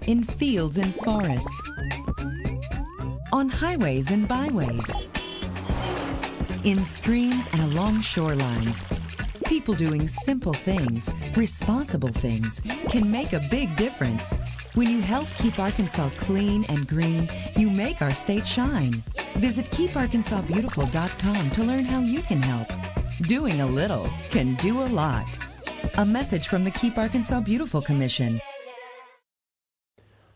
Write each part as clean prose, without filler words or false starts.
in fields and forests, on highways and byways, in streams and along shorelines. People doing simple things, responsible things, can make a big difference. When you help keep Arkansas clean and green, you make our state shine. Visit keeparkansasbeautiful.com to learn how you can help. Doing a little can do a lot. A message from the Keep Arkansas Beautiful Commission.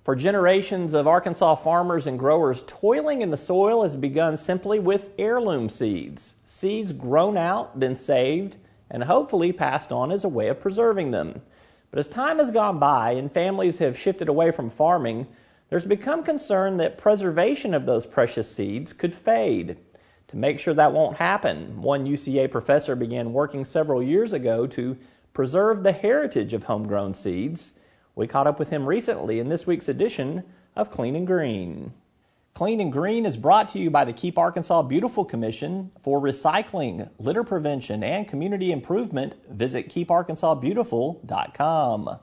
For generations of Arkansas farmers and growers, toiling in the soil has begun simply with heirloom seeds. Seeds grown out, then saved, and hopefully passed on as a way of preserving them. But as time has gone by and families have shifted away from farming, there's become concern that preservation of those precious seeds could fade. To make sure that won't happen, one UCA professor began working several years ago to preserve the heritage of homegrown seeds. We caught up with him recently in this week's edition of Clean and Green. Clean and Green is brought to you by the Keep Arkansas Beautiful Commission. For recycling, litter prevention, and community improvement, visit keeparkansasbeautiful.com.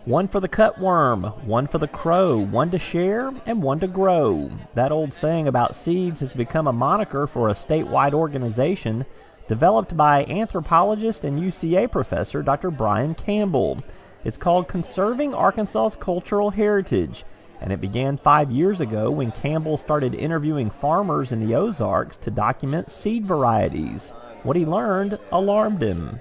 One for the cutworm, one for the crow, one to share and one to grow. That old saying about seeds has become a moniker for a statewide organization developed by anthropologist and UCA professor Dr. Brian Campbell. It's called Conserving Arkansas's Cultural Heritage, and it began 5 years ago when Campbell started interviewing farmers in the Ozarks to document seed varieties. What he learned alarmed him.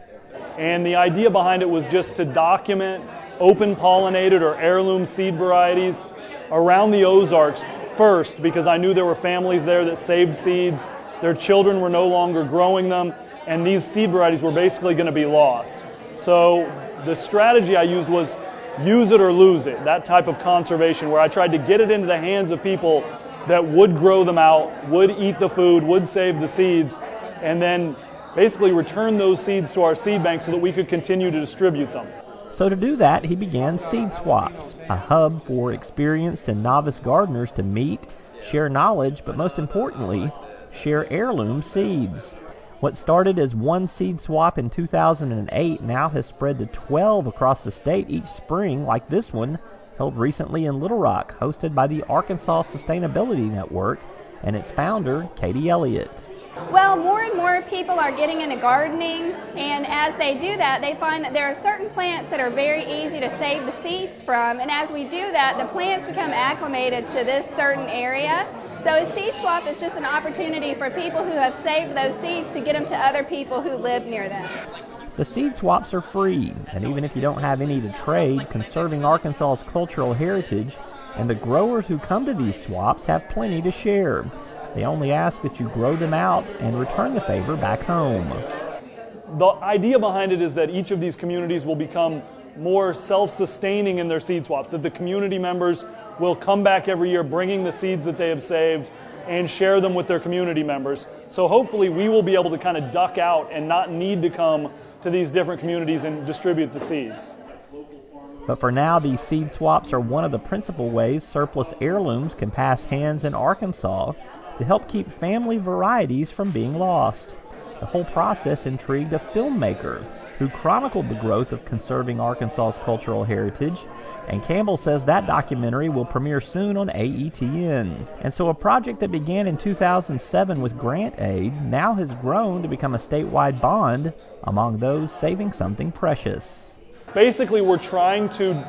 And the idea behind it was just to document open pollinated or heirloom seed varieties around the Ozarks first, because I knew there were families there that saved seeds. Their children were no longer growing them, and these seed varieties were basically going to be lost. So the strategy I used was use it or lose it, that type of conservation, where I tried to get it into the hands of people that would grow them out, would eat the food, would save the seeds, and then basically return those seeds to our seed bank so that we could continue to distribute them. So to do that, he began Seed Swaps, a hub for experienced and novice gardeners to meet, share knowledge, but most importantly, share heirloom seeds. What started as one seed swap in 2008 now has spread to 12 across the state each spring, like this one, held recently in Little Rock, hosted by the Arkansas Sustainability Network and its founder, Katie Elliott. Well, more and more people are getting into gardening, and as they do that, they find that there are certain plants that are very easy to save the seeds from, and as we do that, the plants become acclimated to this certain area. So a seed swap is just an opportunity for people who have saved those seeds to get them to other people who live near them. The seed swaps are free, and even if you don't have any to trade, conserving Arkansas's cultural heritage and the growers who come to these swaps have plenty to share. They only ask that you grow them out and return the favor back home. The idea behind it is that each of these communities will become more self-sustaining in their seed swaps, that the community members will come back every year bringing the seeds that they have saved and share them with their community members. So hopefully we will be able to kind of duck out and not need to come to these different communities and distribute the seeds. But for now, these seed swaps are one of the principal ways surplus heirlooms can pass hands in Arkansas to help keep family varieties from being lost. The whole process intrigued a filmmaker who chronicled the growth of conserving Arkansas's cultural heritage, and Campbell says that documentary will premiere soon on AETN. And so a project that began in 2007 with grant aid now has grown to become a statewide bond among those saving something precious. Basically, we're trying to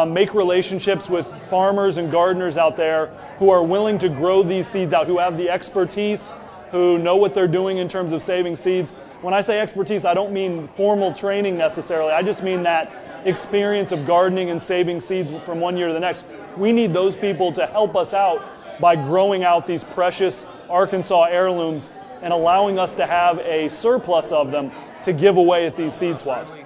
make relationships with farmers and gardeners out there who are willing to grow these seeds out, who have the expertise, who know what they're doing in terms of saving seeds. When I say expertise, I don't mean formal training necessarily. I just mean that experience of gardening and saving seeds from one year to the next. We need those people to help us out by growing out these precious Arkansas heirlooms and allowing us to have a surplus of them to give away at these seed swaps.